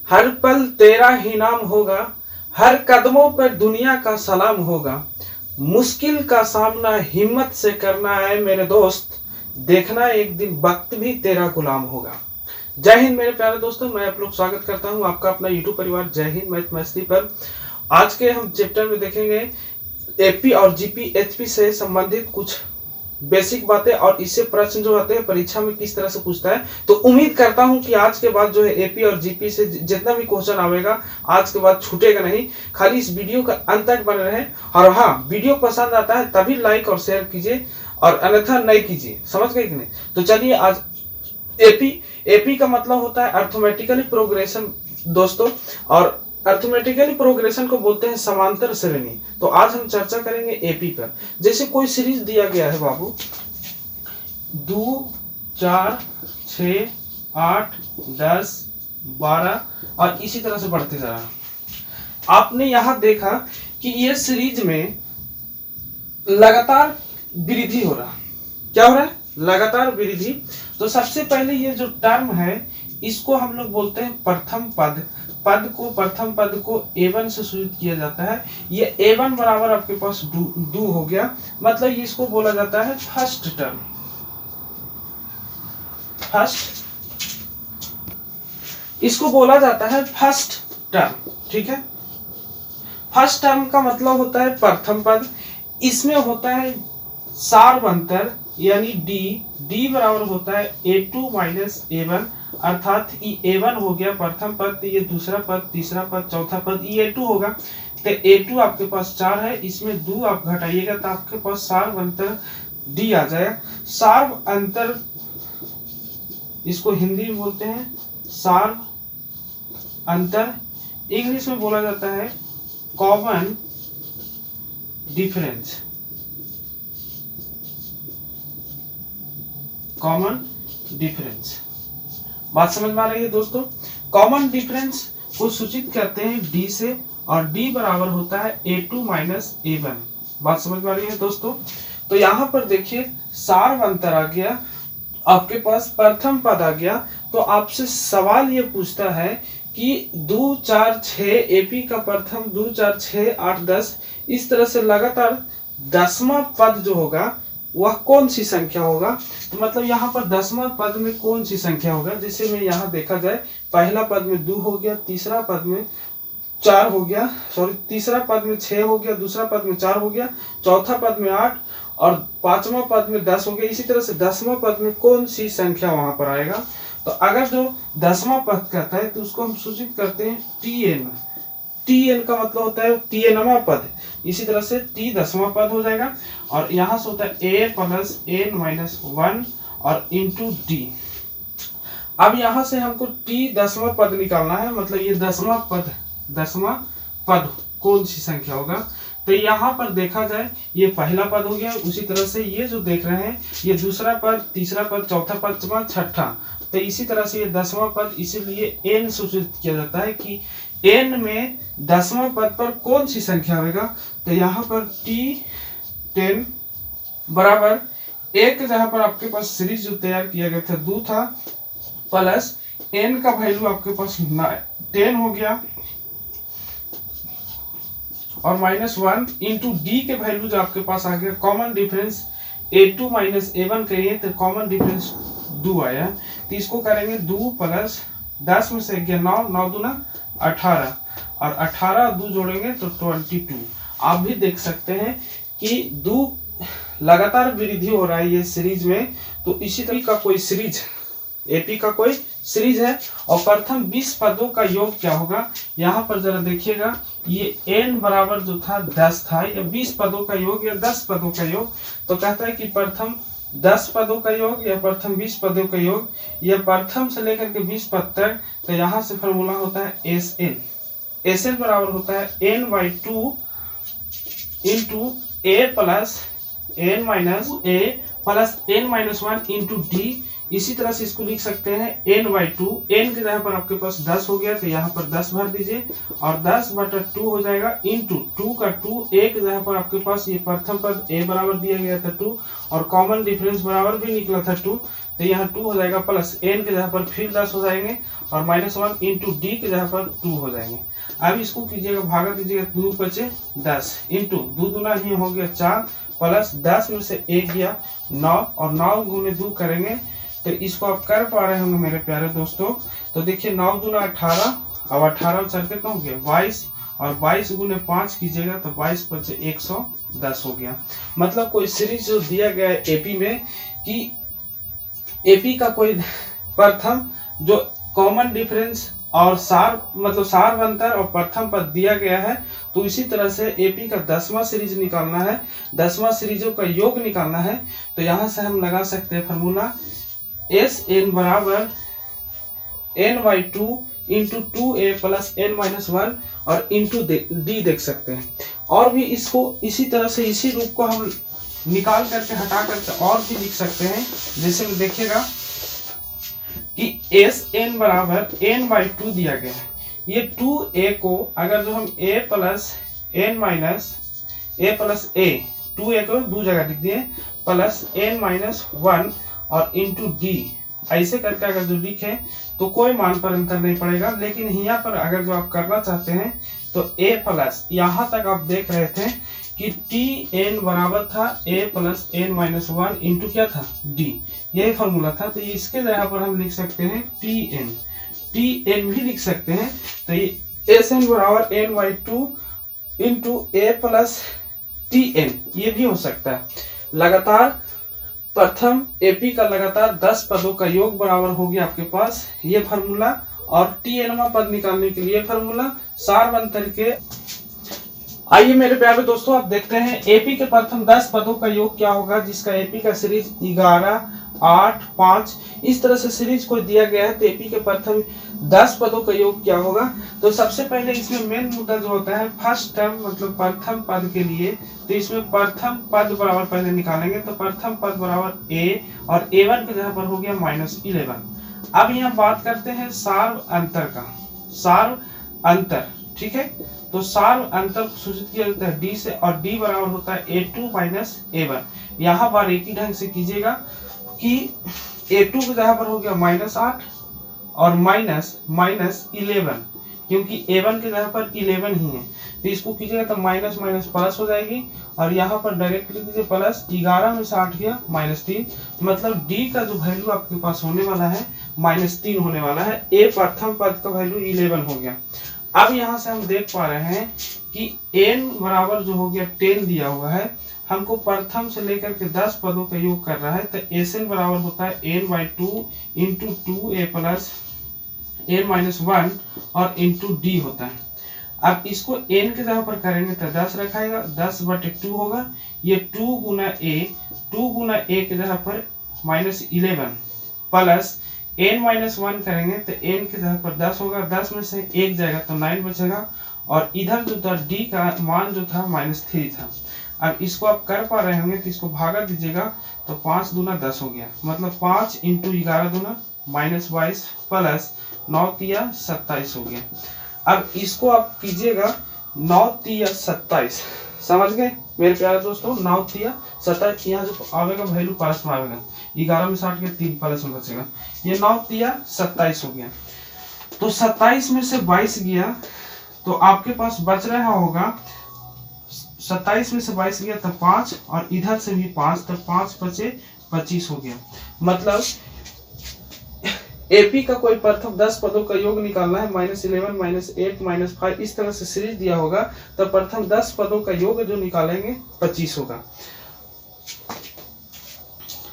हर पल तेरा ही नाम होगा, हर कदमों पर दुनिया का सलाम होगा। मुश्किल का सामना हिम्मत से करना है मेरे दोस्त, देखना एक दिन वक्त भी तेरा गुलाम होगा। जय हिंद मेरे प्यारे दोस्तों, मैं आप लोग स्वागत करता हूं आपका अपना यूट्यूब परिवार जय हिंद मैथ मस्ती पर। आज के हम चैप्टर में देखेंगे एपी और जीपी एचपी से संबंधित कुछ बेसिक बातें और इससे प्रश्न जो आते हैं परीक्षा में किस तरह से पूछता है। तो उम्मीद करता हूं कि आज के बाद जो है एपी और जीपी से जितना भी क्वेश्चन आएगा आज के बाद छूटेगा नहीं। खाली इस वीडियो का अंत तक बने रहें और हाँ, वीडियो पसंद आता है तभी लाइक और शेयर कीजिए और अन्यथा नहीं कीजिए। समझ गए कि नहीं? तो चलिए आज एपी का मतलब होता है अर्थमेटिकली प्रोग्रेशन दोस्तों, और अर्थमेटिकली प्रोग्रेशन को बोलते हैं समांतर श्रेणी। तो आज हम चर्चा करेंगे एपी पर। जैसे कोई सीरीज दिया गया है बाबू 2 4 6 8 10 12 और इसी तरह से बढ़ते जा रहा। आपने यहां देखा कि ये सीरीज में लगातार वृद्धि हो रहा। क्या हो रहा है? लगातार वृद्धि। तो सबसे पहले ये जो टर्म है इसको हम लोग बोलते हैं प्रथम पद। प्रथम पद को a1 से सूचित किया जाता है। ये a1 बराबर आपके पास दो हो गया, मतलब इसको बोला जाता है फर्स्ट टर्म। इसको बोला जाता है फर्स्ट टर्म। ठीक है, फर्स्ट टर्म का मतलब होता है प्रथम पद। इसमें होता है सार्वंतर यानी डी बराबर होता है a2 माइनस a1, अर्थात ये a1 हो गया प्रथम पद, ये दूसरा पद, तीसरा पद, चौथा पद, ये a2 होगा। तो a2 आपके पास 4 है, इसमें 2 आप घटाइएगा तो आपके पास सार्वंतर d आ जाएगा। सार्व अंतर इसको हिंदी में बोलते हैं सार्व अंतर, इंग्लिश में बोला जाता है कॉमन डिफरेंस। कॉमन डिफरेंस, बात समझ में आ रही है दोस्तों? कॉमन डिफरेंस को सूचित करते हैं डी से और डी बराबर होता है a2 माइनस a1। बात समझ में आ रही है दोस्तों? तो यहाँ पर देखिए सार्वंतर आ गया, आपके पास प्रथम पद आ गया। तो आपसे सवाल ये पूछता है कि 2 4 6 एपी का प्रथम 2 4 6 8 10 इस तरह से लगातार 10वां पद जो होगा वह कौन सी संख्या होगा। तो मतलब यहाँ पर 10वां पद में कौन सी संख्या होगा। जैसे में यहाँ देखा जाए पहला पद में 2 हो गया, तीसरा पद में 4 हो गया, तीसरा पद में 6 हो गया, दूसरा पद में 4 हो गया, चौथा पद में 8 और पांचवा पद में 10 हो गया। इसी तरह से 10वां पद में कौन सी संख्या वहां पर आएगा। तो अगर जो 10वां पद कहता है तो उसको हम सूचित करते हैं टीएन। टीएन का मतलब होता है टीएनवां पद। इसी तरह से टी 10वां पद हो जाएगा और यहां से होता है a प्लस एन माइनस 1 और इंटू डी। अब यहां से हमको टी 10वां पद निकालना है, मतलब ये 10वां पद कौन सी संख्या होगा। तो यहाँ पर देखा जाए ये पहला पद हो गया, उसी तरह से ये जो देख रहे हैं ये दूसरा पद, तीसरा पद, चौथा पद, पांचवा, छठा। तो इसी तरह से ये 10वां पद, इसीलिए एन सूचित किया जाता है कि एन में 10वां पद पर कौन सी संख्या होगा। तो यहाँ पर T10 बराबर एक जहां पर आपके पास सीरीज जो तैयार किया गया था 2 था, प्लस एन का वैल्यू आपके पास 10 हो गया और -1 इंटू डी के वैल्यू जो आपके पास आ गया। Common difference a2 minus a1 करिए तो कॉमन डिफरेंस 2 आया। तो इसको करेंगे 2 प्लस 10 में से गया 9, 9 दूना 18 और 18 2 जोड़ेंगे तो 22। आप भी देख सकते हैं कि 2 लगातार वृद्धि हो रहा है ये सीरीज में। तो इसी तरह का कोई सीरीज एपी का कोई सीरीज है और प्रथम 20 पदों का योग क्या होगा। यहाँ पर जरा देखिएगा ये n बराबर जो था 10 था, या 20 पदों का योग या 10 पदों का योग। तो कहता है कि प्रथम 10 पदों का योग या प्रथम 20 पदों का योग या प्रथम से लेकर के 20 पद तक। तो यहाँ से फॉर्मूला होता है SN बराबर होता है n/2 into a plus n minus a plus n-1 into D. इसी तरह से इसको लिख सकते हैं n/2। n के जगह पर आपके पास 10 हो गया तो यहाँ पर 10 भर दीजिए और 10/2 हो जाएगा इंटू 2 का 2 a के जगह पर आपके पास ये प्रथम पद a बराबर दिया गया था 2 और कॉमन डिफरेंस बराबर भी निकला था 2। तो यहाँ 2 हो जाएगा प्लस n के जगह पर फिर 10 हो जाएंगे और -1 इंटू डी के जगह पर 2 हो जाएंगे। अब इसको कीजिएगा, भागा दीजिएगा, 2 बचे 10 इंटू 2 दूना ही हो गया 4 प्लस 10 में से 1 गया 9 और 9 गुने 2 करेंगे तो इसको आप कर पा रहे होंगे मेरे प्यारे दोस्तों। तो देखिए 9 दूना 18 और 18 चल के हो गया 22 और 22 गुने 5 कीजिएगा तो 22 बचे 110 हो गया। मतलब कोई सीरीज जो दिया गया है एपी में कि एपी का कोई प्रथम जो कॉमन डिफरेंस और सार मतलब सार अंतर और प्रथम पद दिया गया है, तो इसी तरह से एपी का 10वां सीरीज निकालना है, 10वां सीरीजों का योग निकालना है। तो यहाँ से हम लगा सकते हैं फार्मूला SN बराबर n/2 into 2a plus n-1 और इंटू डी देख सकते हैं। और भी इसको इसी तरह से इसी रूप को हम निकाल करके हटा करके और भी लिख सकते हैं। जैसे में देखिएगा कि SN बराबर n/2 दिया गया है, ये 2a को अगर जो हम a प्लस a 2a को दो जगह लिख दिए प्लस n-1 और इंटू डी ऐसे करके अगर जो लिखे तो कोई मान पर अंतर नहीं पड़ेगा। लेकिन यहाँ पर अगर जो आप करना चाहते हैं तो a प्लस यहाँ तक आप देख रहे थे कि tn बराबर था a प्लस n-1 इंटू क्या था d, यही फॉर्मूला था। तो इसके जगह पर हम लिख सकते हैं tn भी लिख सकते हैं। तो ये SN बराबर n/2 into a plus tn ये भी हो सकता है। लगातार प्रथम एपी का लगातार 10 पदों का योग बराबर हो गया आपके पास ये फार्मूला, और tnवां पद निकालने के लिए फार्मूला सार अंतर के। आइए मेरे प्यारे दोस्तों आप देखते हैं एपी के प्रथम 10 पदों का योग क्या होगा, जिसका एपी का सीरीज 11, 8, 5 इस तरह से सीरीज को दिया गया है। तो एपी के प्रथम 10 पदों का योग क्या होगा। तो सबसे पहले इसमें मेन मुद्दा जो होता है फर्स्ट टर्म मतलब प्रथम पद के लिए, तो इसमें प्रथम पद बराबर पहले निकालेंगे। तो प्रथम पद बराबर a और a1 के जगह पर हो गया -11। अब यहाँ बात करते हैं सार अंतर का, सार अंतर, ठीक है। तो सार अंतर को सूचित किया जाता है d से और d बराबर होता है a2 माइनस a1। यहाँ बार एक ही ढंग से कीजिएगा कि a2 के जगह पर हो गया -8 और -11 क्योंकि a1 के जगह पर 11 ही है। तो इसको कीजिएगा तो माइनस माइनस प्लस हो जाएगी और यहाँ पर डायरेक्ट लिख दीजिए प्लस 11 में से 8 गया -3, मतलब d का जो वैल्यू आपके पास होने वाला है -3 होने वाला है। a प्रथम पद का वैल्यू 11 हो गया। अब यहाँ से हम देख पा रहे हैं कि n बराबर जो हो गया 10 दिया हुआ है, हमको प्रथम से लेकर के 10 पदों का योग कर रहा है। तो SN बराबर होता है n/2 into 2a plus n-1 और इंटू डी होता है। अब इसको n के जगह पर करेंगे तो 10 रखाएगा, 10/2 होगा, ये 2 गुना a के जगह पर -11 प्लस n-1 करेंगे तो n के जगह पर 10 होगा, 10 में से 1 जाएगा तो 9 बचेगा और इधर जो था d का मान जो था -3 था। अब इसको आप कर पा रहे होंगे तो इसको भागा दीजिएगा तो 5 दूना 10 हो गया, मतलब 5 इंटू 11 दूना -22 प्लस 9 तिया 27 हो गया। अब इसको आप कीजिएगा 9 तिया 27, समझ गए मेरे प्यारे दोस्तों। 9 तिया 27 यहाँ जो आवेगा वैल्यू पास में आवेगा, 11 में 60 के 3 प्लस में बचेगा, ये 9 तिया 27 हो गया। तो 27 में से 22 गया तो आपके पास बच रहा होगा 27 में से 22 गया तो 5 और इधर से भी 5, तो 5 बचे 25 हो गया। मतलब एपी का कोई प्रथम 10 पदों का योग निकालना है, -11 -8 -5 इस तरह से सीरीज दिया होगा, तो प्रथम 10 पदों का योग जो निकालेंगे 25 होगा।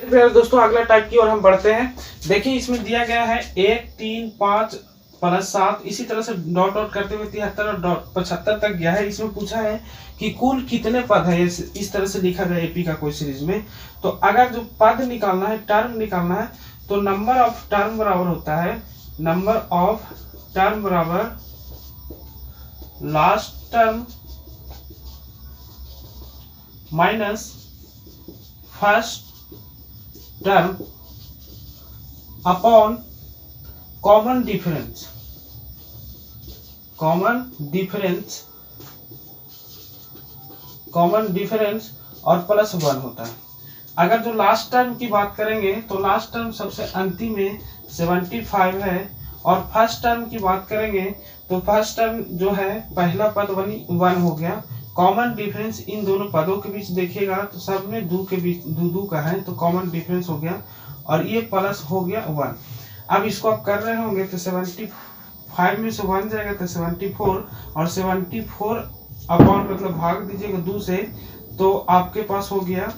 फिर दोस्तों अगला टाइप की ओर हम बढ़ते हैं। देखिए इसमें दिया गया है 1, 3, 5 प्लस 7 इसी तरह से डॉट डॉट करते हुए 73 और 75 तक गया है। इसमें पूछा है कि कुल कितने पद है, इस तरह से लिखा जाए एपी का कोई सीरीज में। तो अगर जो पद निकालना है, टर्म निकालना है, तो नंबर ऑफ टर्म बराबर होता है, नंबर ऑफ टर्म बराबर last term minus first term upon common difference, common difference और +1 होता है। अगर जो लास्ट टर्म की बात करेंगे तो लास्ट टर्म सबसे अंतिम में 75 है और फर्स्ट टर्म की बात करेंगे तो फर्स्ट टर्म जो है पहला पद 1 हो गया। कॉमन डिफरेंस इन दोनों पदों के बीच देखिएगा तो सब में दो के बीच दो का है, तो कॉमन डिफरेंस हो गया और ये प्लस हो गया 1। अब इसको आप कर रहे होंगे तो 75 में से 1 जाएगा तो 74, और 74 अपॉन मतलब भाग दीजिएगा 2 से, तो आपके पास हो गया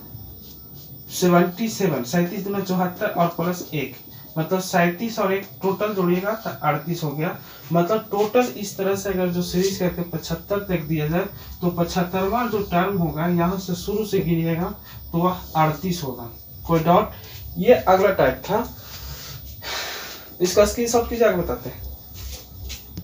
77, 37 दूना 74 और प्लस 1, मतलब 37 और 1 टोटल जोड़िएगा तो 38 हो गया। मतलब टोटल इस तरह से अगर जो सीरीज करके 75 तक दिया जाए तो 75वां जो टर्म होगा यहाँ से शुरू से गिनिएगा तो वह 38 होगा। कोई डाउट? ये अगला टाइप था, इसका स्क्रीनशॉट कीजिए, आगे बताते हैं।